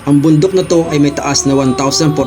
Ang bundok na to ay may taas na 1,456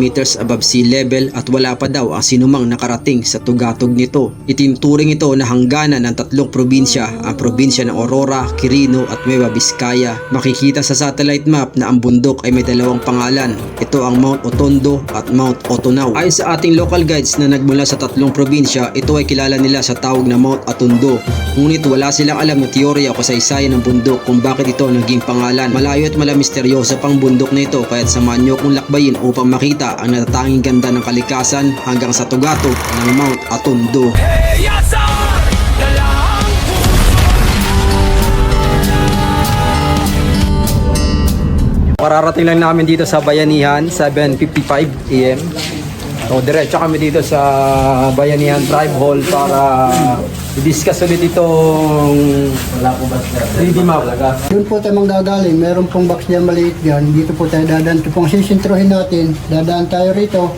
meters above sea level at wala pa daw ang sinumang nakarating sa tugatog nito. Itinuturing ito na hangganan ng tatlong probinsya, ang probinsya ng Aurora, Quirino at Nueva Vizcaya. Makikita sa satellite map na ang bundok ay may dalawang pangalan. Ito ang Mount Otondo at Mount Otonao. Ayon sa ating local guides na nagmula sa tatlong probinsya, ito ay kilala nila sa tawag na Mount Atondo. Ngunit wala silang alam na teorya o kasaysayan ng bundok kung bakit ito naging pangalan. Malayo at misteryoso pang bundok na ito, kaya't samahan nyo kong lakbayin upang makita ang natatanging ganda ng kalikasan hanggang sa tugatog ng Mount Atondo. Kararating lang namin dito sa Bayanihan, 7:55 AM. So, diretso kami dito sa Bayanihan Tribe Hall para i-discuss ulit itong 3D map. Doon po tayo manggagaling, meron pong box dyan maliit dyan. Dito po tayo dadaan. Ito pong sisintrohin natin, dadaan tayo rito.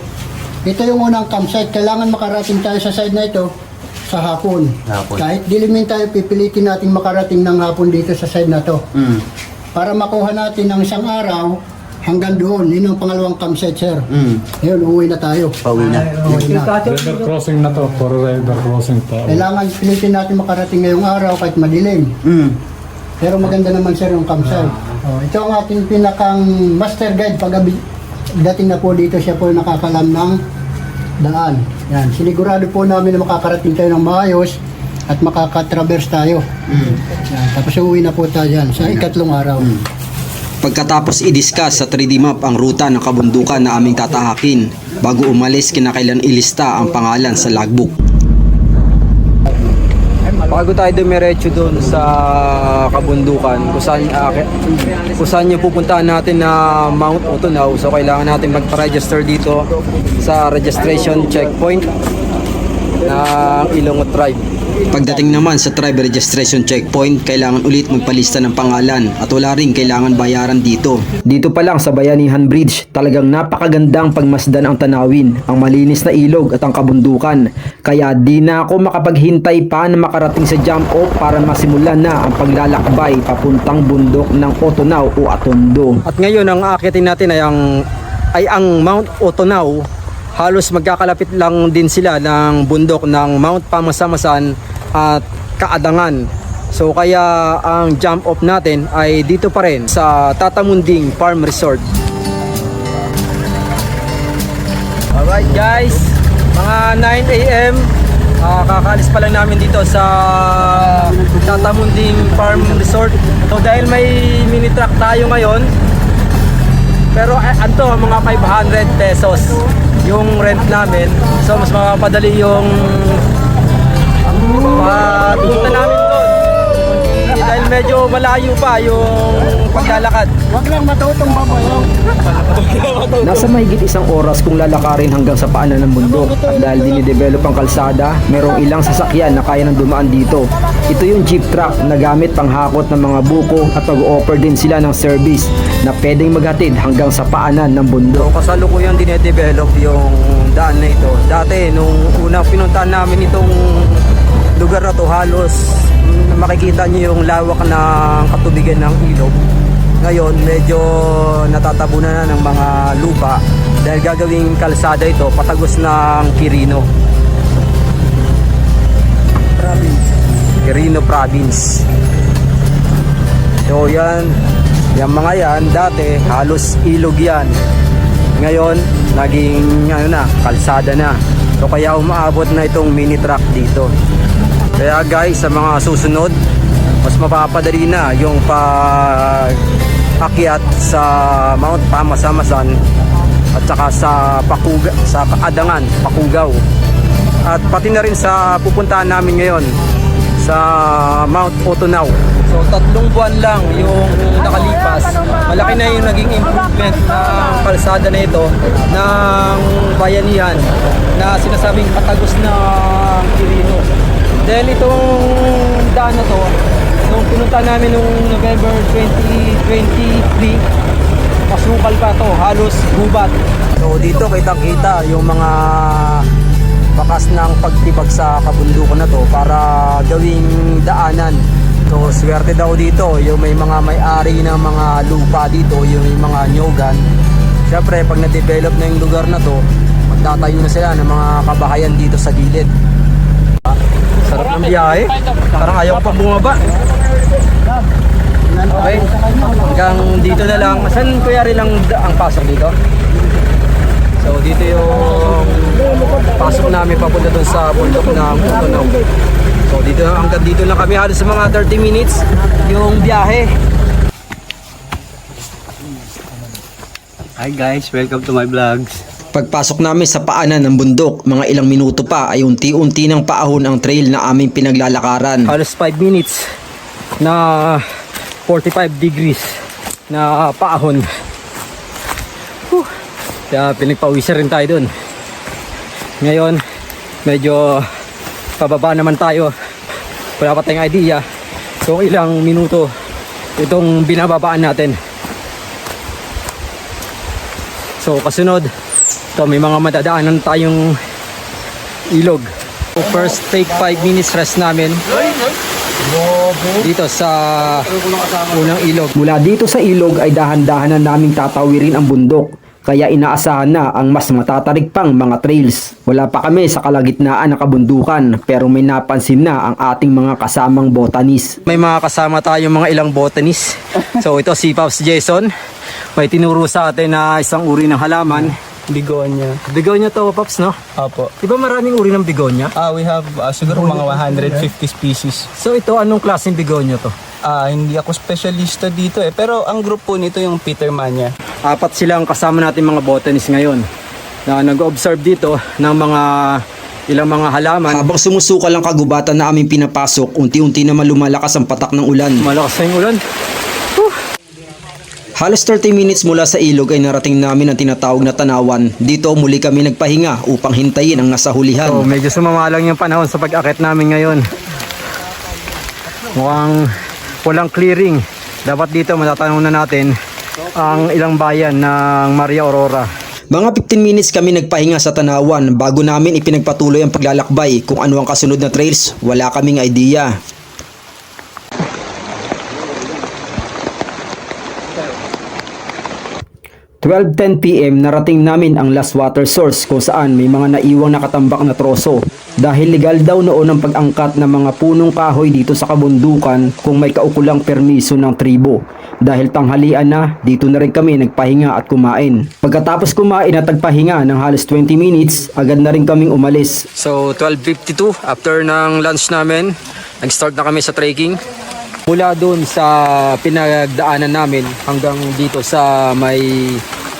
Ito yung unang campsite. Kailangan makarating tayo sa side na ito sa hapon. Kahit dilimin tayo, pipilitin natin makarating ng hapon dito sa side na to. Para makuha natin ng isang araw hanggang doon. Yun ang pangalawang campsite, sir. Ayun, uuwi na tayo. Pauwi na. River crossing na to, for river crossing pa. Kailangan pilitin natin makarating ngayong araw kahit madilim. Pero maganda naman, sir, yung campsite. Ito ang ating pinakang master guide pag dating na po dito, siya po nakakalam ng daan. Yan, sinigurado po namin na makakarating tayo ng maayos at makakatraverse tayo. Yan, tapos uuwi na po tayo dyan sa ikatlong araw. Pagkatapos i-discuss sa 3D map ang ruta ng kabundukan na aming tatahakin, bago umalis kinakailan ilista ang pangalan sa logbook. Bago tayo dumiretso doon sa kabundukan, kung saan yung pupuntahan natin na Mount Otonao, so kailangan natin magpa-register dito sa registration checkpoint ng Ilonggo Tribe. Pagdating naman sa tribe registration checkpoint, kailangan ulit magpalista ng pangalan at wala rin kailangan bayaran dito. Dito pa lang sa Bayanihan Bridge, talagang napakagandang pagmasdan ang tanawin, ang malinis na ilog at ang kabundukan. Kaya di na ako makapaghintay pa na makarating sa jump off para masimulan na ang paglalakbay papuntang bundok ng Otonao o Atondo. At ngayon ang aakitin natin ay ang Mount Otonao. Halos magkakalapit lang din sila ng bundok ng Mount Pamasamasan at Kaadangan. So kaya ang jump off natin ay dito pa rin sa Tatamunding Farm Resort. Alright guys, mga 9 AM, kakaalis pa lang namin dito sa Tatamunding Farm Resort. So dahil may mini truck tayo ngayon, pero anto mga 500 pesos yung rent namin, so mas makapadali yung patunta namin doon dahil medyo malayo pa yung paglalakad. Huwag lang matutong babayo. Nasa mahigit isang oras kung lalakarin hanggang sa paanan ng bundok, at dahil dinidevelop ang kalsada, merong ilang sasakyan na kaya nang dumaan dito. Ito yung jeep truck na gamit panghakot ng mga buko at mag-offer din sila ng service na pwedeng maghatid hanggang sa paanan ng bundok. Kasalukuyang dinedevelop yung daan na ito. Dati nung unang pinuntahan namin itong lugar na to, halos makikita nyo yung lawak ng katubigan ng ilog. Ngayon medyo natatabunan na ng mga lupa dahil gagawing kalsada ito patagos ng Quirino Province. So yan, yung mga yan dati halos ilog yan, ngayon naging kalsada na. So kaya umaabot na itong mini truck dito. Kaya guys, sa mga susunod, mas mapapadali na yung pag-akyat sa Mount Pamasamasan at saka sa Kaadangan, Pakugaw. At pati na rin sa pupuntahan namin ngayon sa Mount Otonao. So 3 buwan lang yung nakalipas, malaki na yung naging improvement ng kalsada na ito ng Bayanihan na sinasabing patagos ng Quirino. Dahil itong daan na to, nung pinunta namin nung November 2023, masukal pa to, halos gubat. So dito kitang-kita yung mga bakas ng pagtibag sa kabundukan na to para gawing daanan So swerte daw dito yung may mga may-ari ng mga lupa dito, yung may mga nyogan. Siyempre pag na-develop na yung lugar na to, magtatayo na sila ng mga kabahayan dito sa gilid. Sarap ng biyahe, parang ayaw ko pa bumaba. Okay, hanggang dito na lang. Saan kuya rin lang ang pasok dito? So dito yung pasok namin papunta doon sa bundok ng Cotonou. So dito hanggang dito lang kami, halos sa mga 30 minutes yung biyahe. Hi guys, welcome to my vlogs. Pagpasok namin sa paanan ng bundok, mga ilang minuto pa ay unti-unti ng paahon ang trail na aming pinaglalakaran. Halos 5 minutes na 45 degrees na paahon. Kaya pinagpawisan rin tayo dun. Ngayon, medyo pababa naman tayo. Wala pa tayong idea kung ilang minuto itong binababaan natin. So kasunod, ito may mga madadaanan tayong ilog. So, first take 5 minutes rest namin dito sa unang ilog. Mula dito sa ilog ay dahan-dahan na naming tatawirin ang bundok. Kaya inaasahan na ang mas matatarik pang mga trails. Wala pa kami sa kalagitnaan ng kabundukan pero may napansin na ang ating mga kasamang botanist. May mga kasama tayong mga ilang botanist. So ito si Pops Jason. May tinuro sa atin na isang uri ng halaman. Bigonia. Bigonia to, Pops, no? Opo. Di ba maraming uri ng bigonia? We have siguro mga 150 species. So ito, anong klaseng bigonia to? Hindi ako specialista dito pero ang group po nito yung Petermania. 4 silang kasama natin mga botanist ngayon na nag-observe dito ng mga ilang mga halaman. Habang sumusukal ang kagubatan na aming pinapasok, unti-unti naman lumalakas ang patak ng ulan. Malakas na yung ulan. Halos 30 minutes mula sa ilog ay narating namin ang tinatawag na tanawan. Dito muli kami nagpahinga upang hintayin ang nasa hulihan. So, medyo sumama lang yung panahon sa pag-akit namin ngayon. Mukhang walang clearing. Dapat dito matatanong na natin ang ilang bayan ng Maria Aurora. Mga 15 minutes kami nagpahinga sa tanawan bago namin ipinagpatuloy ang paglalakbay. Kung ano ang kasunod na trails, wala kaming idea. 12:10 PM narating namin ang last water source kung saan may mga naiwang nakatambak na troso. Dahil legal daw noon ang pag-angkat ng mga punong kahoy dito sa kabundukan kung may kaukulang permiso ng tribo. Dahil tanghalian na, dito na rin kami nagpahinga at kumain. Pagkatapos kumain at nagpahinga ng halos 20 minutes, agad na rin kaming umalis. So 12:52 after ng lunch namin, nag-start na kami sa trekking. Mula doon sa pinagdaanan namin hanggang dito sa may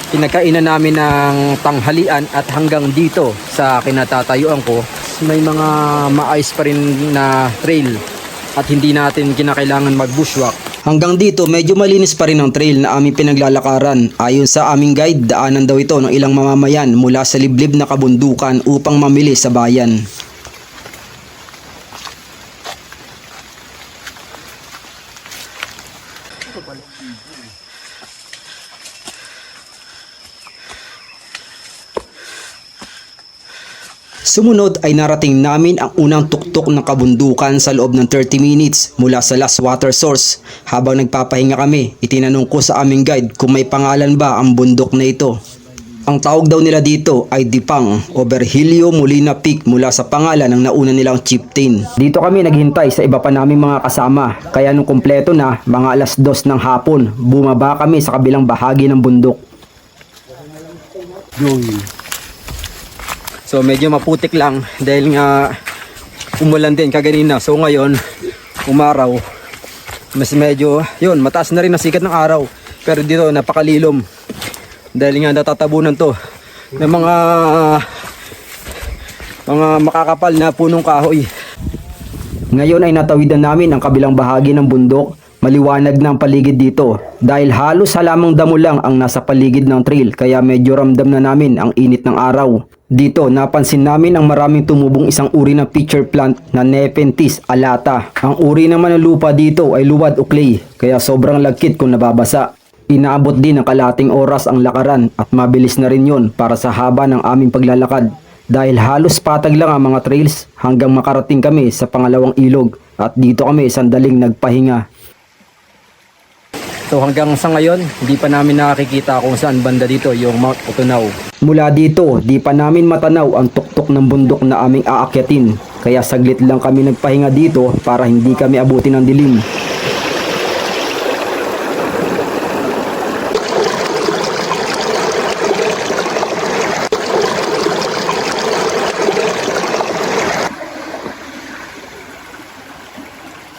pinagkainan namin ng tanghalian at hanggang dito sa kinatatayuan ko, may mga maayos pa rin na trail at hindi natin kinakailangan mag-bushwalk. Hanggang dito medyo malinis pa rin ang trail na aming pinaglalakaran. Ayon sa aming guide, daanan daw ito ng ilang mamamayan mula sa liblib na kabundukan upang mamili sa bayan. Sumunod ay narating namin ang unang tuktok ng kabundukan sa loob ng 30 minutes mula sa last water source. Habang nagpapahinga kami, itinanong ko sa aming guide kung may pangalan ba ang bundok na ito. Ang tawag daw nila dito ay Dipang o Virgilio Molina Peak mula sa pangalan ng nauna nilang chieftain. Dito kami naghintay sa iba pa naming mga kasama, kaya nung kumpleto na, mga alas 2 ng hapon, bumaba kami sa kabilang bahagi ng bundok. So medyo maputik lang dahil nga umulan din kaganina. So ngayon, umaraw. Mas medyo, yun, mataas na rin ang sikat ng araw. Pero dito napakalilom. Dahil nga natatabunan to ng mga makakapal na punong kahoy. Ngayon ay natawidan namin ang kabilang bahagi ng bundok. Maliwanag na ang paligid dito dahil halos halamang damo lang ang nasa paligid ng trail kaya medyo ramdam na namin ang init ng araw. Dito napansin namin ang maraming tumubong isang uri ng pitcher plant na Nepenthes alata. Ang uri naman ng lupa dito ay luwad o clay kaya sobrang lagkit kung nababasa. Inaabot din ng kalating oras ang lakaran at mabilis na rin yun para sa haba ng aming paglalakad. dahil halos patag lang ang mga trails hanggang makarating kami sa pangalawang ilog at dito kami sandaling nagpahinga. So hanggang sa ngayon, hindi pa namin nakikita kung saan banda dito yung Mount Utunaw. Mula dito, di pa namin matanaw ang tuktok ng bundok na aming aakyatin. Kaya saglit lang kami nagpahinga dito para hindi kami abutin ng dilim.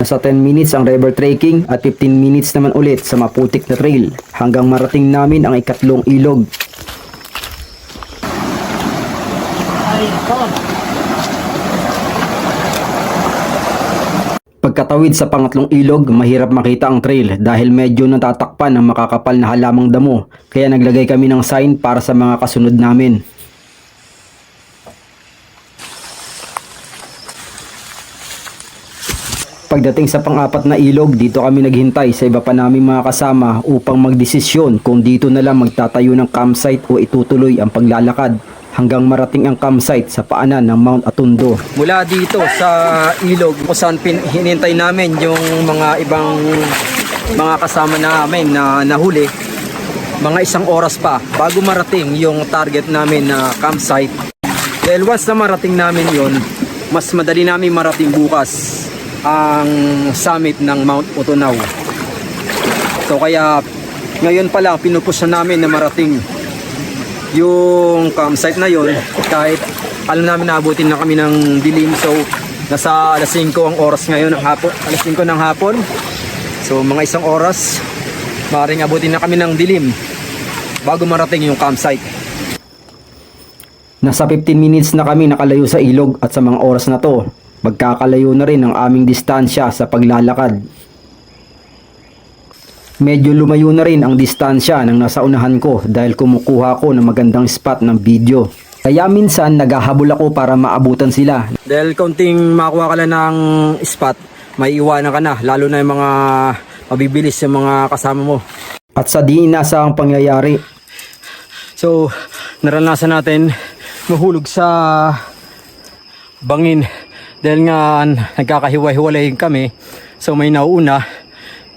Nasa 10 minutes ang river trekking at 15 minutes naman ulit sa maputik na trail hanggang marating namin ang ikatlong ilog. Pagkatawid sa pangatlong ilog, mahirap makita ang trail dahil medyo natatakpan ng makakapal na halamang damo, kaya naglagay kami ng sign para sa mga kasunod namin. Pagdating sa pang-apat na ilog, dito kami naghintay sa iba pa naming mga kasama upang magdesisyon kung dito na lang magtatayo ng campsite o itutuloy ang paglalakad hanggang marating ang campsite sa paanan ng Mount Atondo. Mula dito sa ilog kung saan hinintay namin yung mga ibang mga kasama namin na nahuli, mga 1 oras pa bago marating yung target namin na campsite. Dahil once na marating namin yon, mas madali namin marating bukas ang summit ng Mount Utunaw. So kaya ngayon pa lang pinupush na namin na marating yung campsite na yon, kahit alam namin na abutin na kami ng dilim. So nasa alas 5 ang oras ngayon ng hapon, alas 5 ng hapon. So mga 1 oras maaaring abutin na kami ng dilim bago marating yung campsite. Nasa 15 minutes na kami nakalayo sa ilog at sa mga oras na to, magkakalayo na rin ang aming distansya sa paglalakad. Medyo lumayo na rin ang distansya ng nasa unahan ko dahil kumukuha ko ng magandang spot ng video. Kaya minsan naghahabol ako para maabutan sila. Dahil kaunting makakuha ka lang ng spot, may iwanan ka na, lalo na yung mga mabibilis yung mga kasama mo. At sa di inaasahang pangyayari. So, naranasan natin mahulog sa bangin. Dahil nga nagkakahiwa-hiwalay kami, so may nauuna.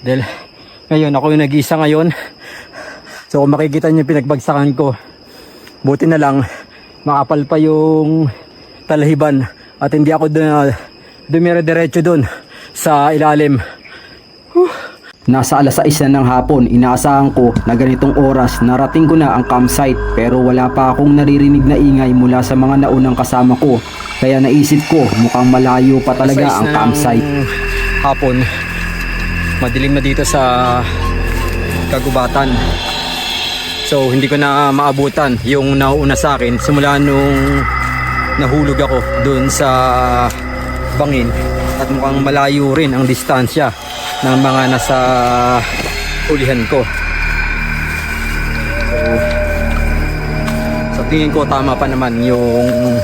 Dahil ngayon ako yung nag-iisa ngayon. So kung makikita niyo pinagbagsakan ko, buti na lang makapal pa yung talahiban at hindi ako dumire-diretso dun sa ilalim. Nasa alas 6 na ng hapon, inaasahan ko na ganitong oras narating ko na ang campsite, pero wala pa akong naririnig na ingay mula sa mga naunang kasama ko. Kaya naisip ko mukhang malayo pa talaga ang campsite. Hapon, madilim na dito sa kagubatan. So hindi ko na maabutan yung nauuna sa akin simula nung nahulog ako dun sa bangin, at mukhang malayo rin ang distansya ng mga nasa ulihan ko. So, sa tingin ko tama pa naman yung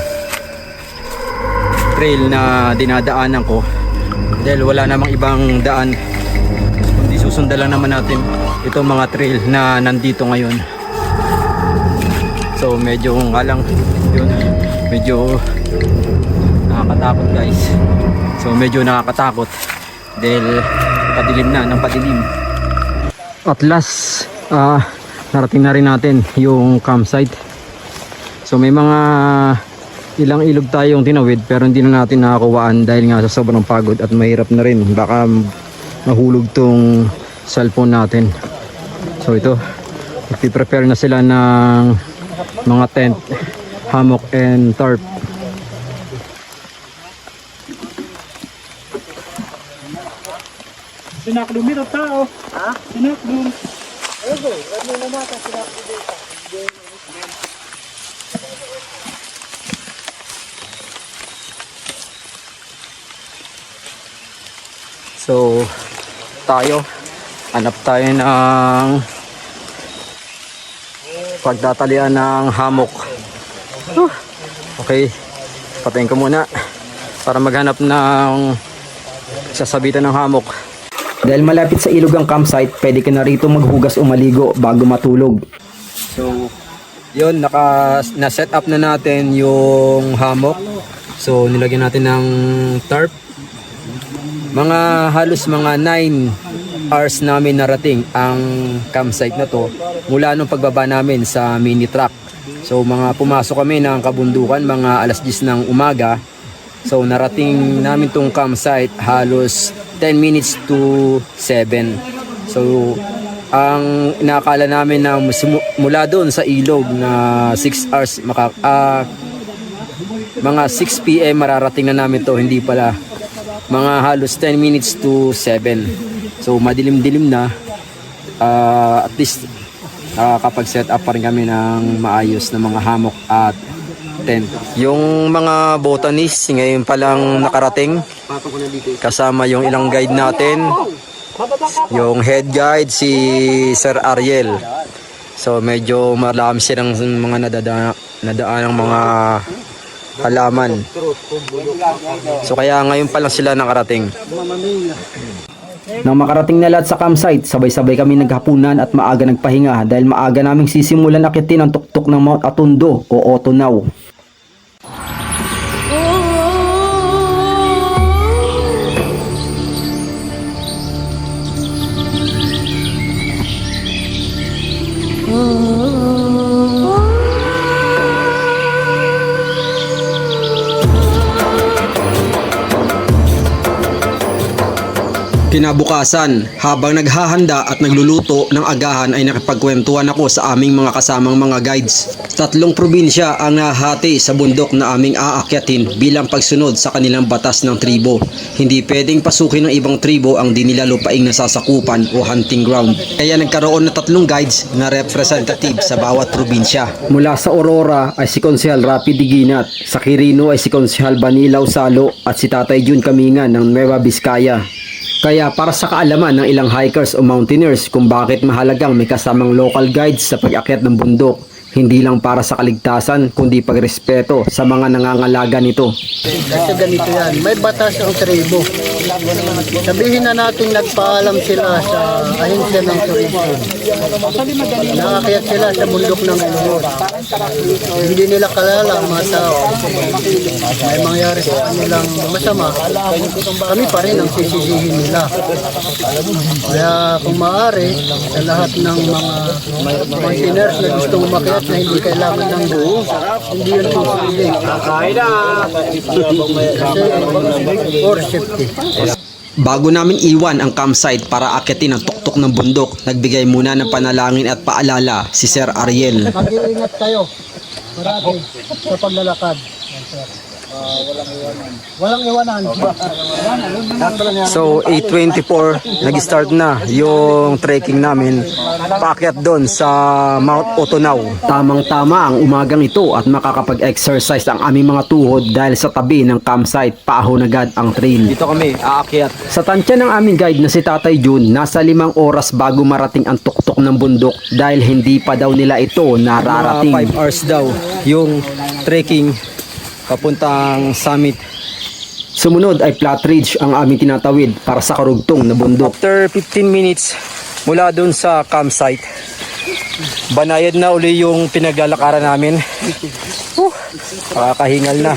trail na dinadaanan ko dahil wala namang ibang daan kundi susundan lang naman natin itong mga trail na nandito ngayon. So medyo nga lang yun, medyo nakakatakot guys. So medyo nakakatakot dahil padilim na ng padilim. At last, narating na rin natin yung campsite. So may mga ilang ilog tayong tinawid pero hindi na natin nakakuhaan dahil nga sa sobrang pagod at mahirap na rin. Baka mahulog tong cellphone natin. So ito, nagpiprepare na sila ng mga tent, hammock and tarp. Sinakdo mito tao. Ha? Sinakdo. So tayo, hanap tayo ng pagtatalian ng hammock. Okay, patayin ko muna para maghanap ng sasabitan ng hammock. Dahil malapit sa ilog ang campsite, pwede ka na rito maghugas o maligo bago matulog. So Yun, na-set up na natin yung hammock. So, nilagyan natin ng tarp. Halos mga 9 hours namin narating ang campsite na to mula nung pagbaba namin sa mini truck. So, pumasok kami ng kabundukan mga alas 10 ng umaga. So, narating namin tong campsite halos 10 minutes to 7. So, ang inaakala namin na mula doon sa ilog na 6 hours, mga 6 p.m. mararating na namin to, hindi pala. Mga halos 10 minutes to 7. So, madilim-dilim na. At least, kapag set up pa rin kami ng maayos na mga hammock at tent. Yung mga botanist, ngayon pa lang nakarating. Kasama yung ilang guide natin. Yung head guide, si Sir Ariel. So, medyo marami silang mga nadaan ng mga halaman. So, kaya ngayon pa lang sila nakarating. Nang makarating na lahat sa campsite, sabay-sabay kami naghapunan at maaga nagpahinga dahil maaga naming sisimulan akitin ang tuktok ng Mount Atondo o Otonaw. Kinabukasan, habang naghahanda at nagluluto ng agahan ay nakipagkwentuhan ako sa aming mga kasamang mga guides. 3 probinsya ang nahati sa bundok na aming aakyatin bilang pagsunod sa kanilang batas ng tribo. Hindi pwedeng pasukin ng ibang tribo ang di nila lupaing nasasakupan o hunting ground. Kaya nagkaroon na 3 guides na representative sa bawat probinsya. Mula sa Aurora ay si Konsehal Rapi Diginat, sa Quirino ay si Konsehal Banilaw Salo at si Tatay Jun Kamingan ng Nueva Vizcaya. Kaya para sa kaalaman ng ilang hikers o mountaineers kung bakit mahalagang may kasamang local guides sa pag-akyat ng bundok, hindi lang para sa kaligtasan kundi pagrespeto sa mga nangangalaga nito. Kasi ganito yan, may batas ang tribo. Sabihin na natin nagpaalam sila sa ahensya ng turismo. Nakakayat sila sa bundok ng Ulur. Hindi nila kalala ang mga tao. May mangyari sa kanilang masama, kami pa rin ang sisisihin nila. Kaya kung maaari, sa lahat ng mga mountaineers na gustong umakyat na hindi kailangan ng buo, hindi yun susuli. Kasi for safety. Bago namin iwan ang campsite para akyatin ang tuktok ng bundok, nagbigay muna ng panalangin at paalala si Sir Ariel. Mag-iingat kayo marami sa paglalakad. Walang iwanan. So 8:24 nag-start na yung trekking namin paakyat doon sa Mount Otonaw. Tamang-tama ang umagang ito at makakapag-exercise ang aming mga tuhod dahil sa tabi ng campsite paahon agad ang trail. Dito kami aakyat. Sa tansya ng aming guide na si Tatay Jun, nasa 5 oras bago marating ang tuktok ng bundok dahil hindi pa daw nila ito nararating. 5 hours daw yung trekking papuntang summit. Sumunod ay flat ridge ang aming tinatawid para sa karugtong na bundok. After 15 minutes mula dun sa campsite, banayad na uli yung pinaglalakaran namin. Nakakahingal na.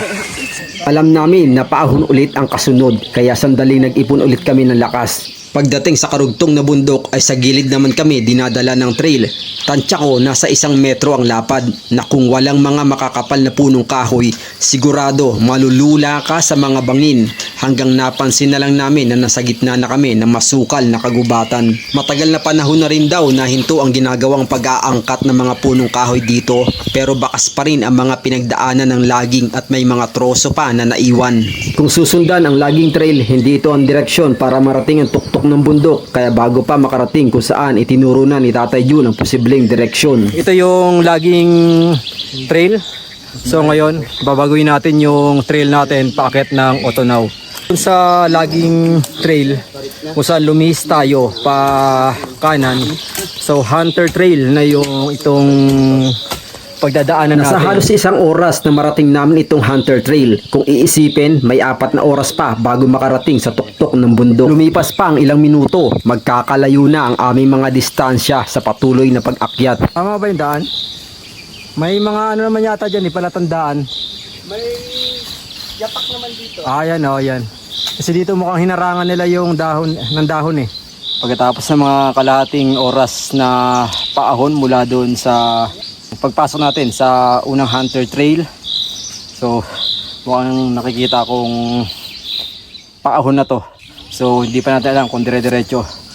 Alam namin na paahon ulit ang kasunod, kaya sandaling nag-ipon ulit kami ng lakas. Pagdating sa karugtong na bundok ay sa gilid naman kami dinadala ng trail. Tansya ko nasa 1 metro ang lapad na kung walang mga makakapal na punong kahoy, sigurado malulula ka sa mga bangin hanggang napansin na lang namin na nasa gitna na kami ng masukal na kagubatan. Matagal na panahon na rin daw na hinto ang ginagawang pag-aangkat ng mga punong kahoy dito, pero bakas pa rin ang mga pinagdaanan ng laging at may mga troso pa na naiwan. Kung susundan ang laging trail, hindi ito ang direksyon para marating ang tuktok ng bundok, kaya bago pa makarating kung saan itinuro na ni Tatay Jun ang posibleng direksyon. Ito yung laging trail. So ngayon, babaguhin natin yung trail natin paakyat ng Otonaw. Sa laging trail, kung saan lumihis tayo pa kanan, so Hunter Trail na yung itong pagdadaanan natin. Nasa halos 1 oras na marating namin itong Hunter Trail. Kung iisipin, may 4 na oras pa bago makarating sa tuktok ng bundok. Lumipas pa ang ilang minuto, magkakalayo na ang aming mga distansya sa patuloy na pag-akyat. Tama ba yung daan? May mga ano naman yata dyan, palatandaan. May yapak naman dito. Ayan, yan. Kasi dito mukhang hinarangan nila yung dahon ng dahon eh. Pagkatapos ng mga kalahating oras na paahon mula doon sa pagpasok natin sa unang Hunter Trail. So, mukhang nakikita kong paahon na to. So, hindi pa natin alam kung dire-diretso.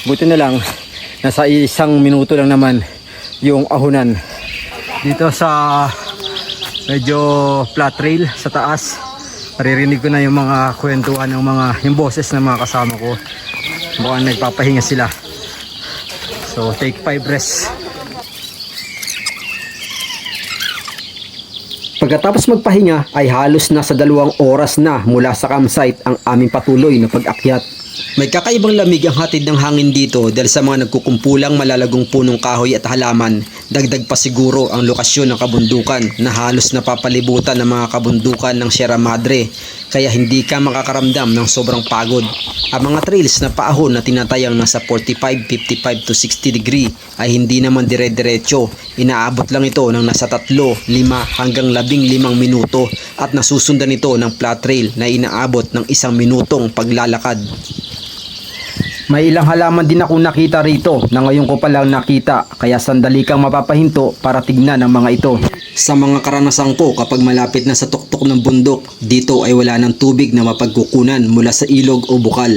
Buti na lang, nasa 1 minuto lang naman yung ahunan. Dito sa medyo flat trail sa taas, naririnig ko na yung mga kwentuhan ng yung boses ng mga kasama ko. Mukhang nagpapahinga sila. So take 5 rest. Pagkatapos magpahinga ay halos nasa 2 oras na mula sa campsite ang aming patuloy na pag-akyat. May kakaibang lamig ang hatid ng hangin dito dahil sa mga nagkukumpulang malalagong punong kahoy at halaman. Dagdag pa siguro ang lokasyon ng kabundukan na halos napapalibutan ng mga kabundukan ng Sierra Madre, kaya hindi ka makakaramdam ng sobrang pagod. Ang mga trails na paahon na tinatayang nasa 45, 55 to 60 degree ay hindi naman dire-diretso. Inaabot lang ito ng nasa 3, 5 hanggang 15 minuto at nasusundan ito ng flat trail na inaabot ng 1 minutong paglalakad. May ilang halaman din ako nakita rito na ngayon ko pa lang nakita, kaya sandali kang mapapahinto para tignan ang mga ito. Sa mga karanasan ko, kapag malapit na sa tuktok ng bundok, dito ay wala ng tubig na mapagkukunan mula sa ilog o bukal.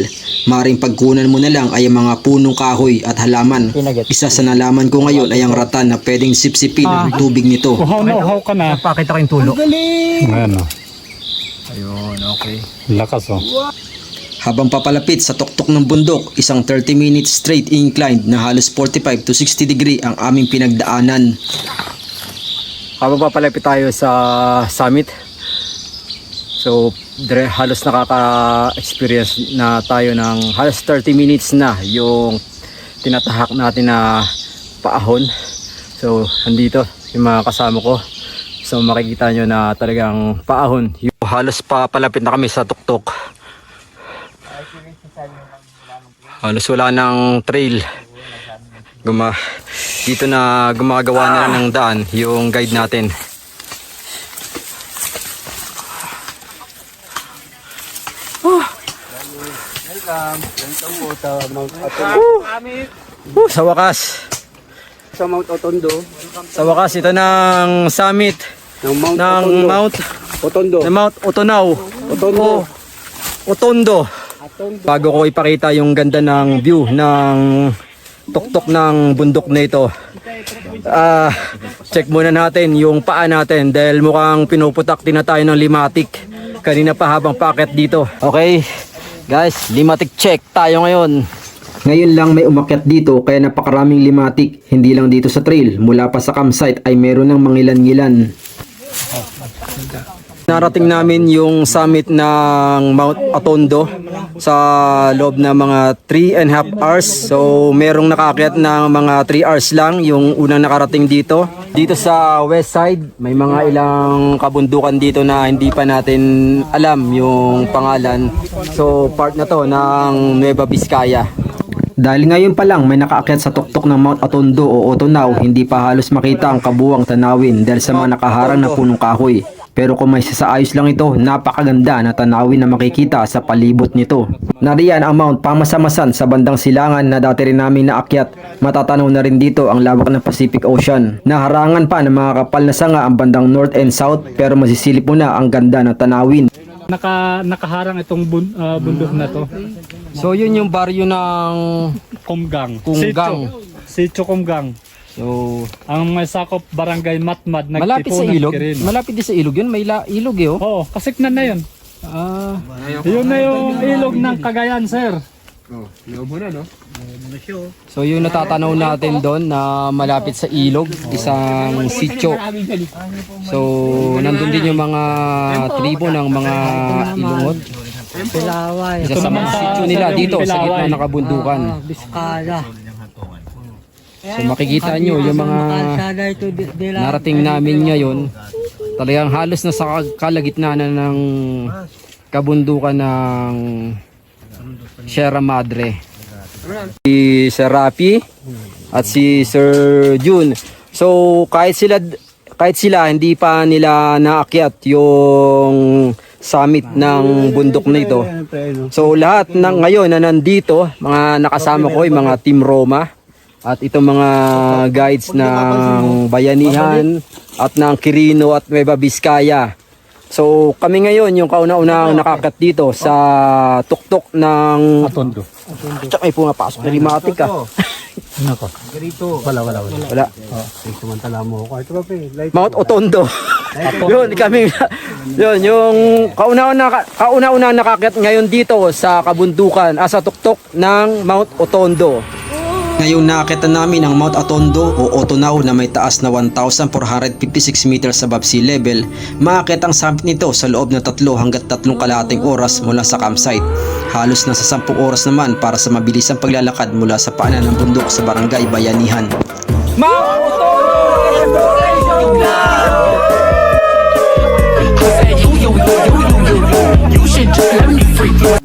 Maring pagkunan mo na lang ay ang mga punong kahoy at halaman. Isa sa nalaman ko ngayon ay ang ratan na pwedeng sipsipin ang tubig nito. Uhaw ka na. Pakita ko yung tulo. Ayan o. Ayun, okay. Lakas o. Habang papalapit sa tuktok ng bundok, isang 30 minutes straight incline na halos 45 to 60 degree ang aming pinagdaanan. Habang papalapit tayo sa summit, so halos nakaka-experience na tayo ng halos 30 minutes na yung tinatahak natin na paahon. So andito yung mga kasama ko. So makikita nyo na talagang paahon. Halos papalapit na kami sa tuktok. Halos wala ng trail. Dito na gumagawa na lang ng daan yung guide natin. Welcome po sa Mount Atondo. Sa wakas. Sa Mount Atondo. Sa wakas ito ng summit Ng Mount ng Atondo. Mount Atondo. ng Mount Otonaw. Atondo. Otondo. Bago ko ipakita yung ganda ng view ng tuktok ng bundok na ito, check muna natin yung paa natin dahil mukhang pinuputak din na tayo ng limatic kanina pa habang paakyat dito. Okay guys, limatic check tayo ngayon. Ngayon lang may umakyat dito kaya napakaraming limatic. Hindi lang dito sa trail, mula pa sa campsite ay meron ng mangilan-ngilan. Narating namin yung summit ng Mount Atondo sa loob ng mga 3.5 hours. So merong nakaakyat ng mga 3 hours lang yung unang nakarating dito. Dito sa west side, may mga ilang kabundukan dito na hindi pa natin alam yung pangalan. So part na to ng Nueva Vizcaya. Dahil ngayon pa lang may nakaakyat sa tuktok ng Mount Atondo o Otonaw, hindi pa halos makita ang kabuwang tanawin dahil sa mga nakaharang na punong kahoy. Pero kung may sasaayos lang ito, napakaganda na tanawin na makikita sa palibot nito. Nariyan ang Mount Pamasamasan sa bandang silangan na dati rin namin naakyat. Matatanaw na rin dito ang lawak ng Pacific Ocean. Naharangan pa ng mga kapal na sanga ang bandang north and south, pero masisilip mo na ang ganda ng tanawin. Nakaharang itong bundok na to. So yun yung baryo ng Kumgang. Kumgang. Sitio Kumgang. So Ang may sakop barangay Matmad. malapit sa ilog. Kirin. Malapit din sa ilog yun. May ilog eh oh. Oo, kasiknan na yun. Yun na yung ilog ng Cagayan, sir. So yung natatanaw natin doon na malapit sa ilog, isang sitio. So nandun din yung mga tribo ng mga Ilongod. Isa sa mga sitio nila dito sa gitna ng kabundukan. So makikita nyo yung mga narating namin ngayon, talagang halos na sa kalagitnaan ng kabundukan ng Sierra Madre. Si Sir Rapi at si Sir Jun. So kahit sila hindi pa nila naakyat yung summit ng bundok na ito. So lahat ng ngayon na nandito, mga nakasama ko yung mga Team Roma at itong mga guides ng Bayanihan at ng Quirino at Nueva Vizcaya. So kami ngayon yung kauna-unang nakakat dito sa tuktok ng Atondo. Tsaka may pumapasok na limatik ka. Ano ko? Wala. Wala. Sumantala mo ako. Ito ba, light. Mount Otondo. Yun kami. Yun yung kauna-unang nakakat ngayon dito sa kabundukan, sa tuktok ng Mount Otondo. Ngayon nakakita namin ang Mount Atondo o Otonaw na may taas na 1,456 meters above sea level. Maakit ang summit nito sa loob ng 3 hanggang 3 kalahating oras mula sa campsite. Halos nasa 10 oras naman para sa mabilisang paglalakad mula sa paanan ng bundok sa barangay Bayanihan. Mount Otondo! You should just let me freak you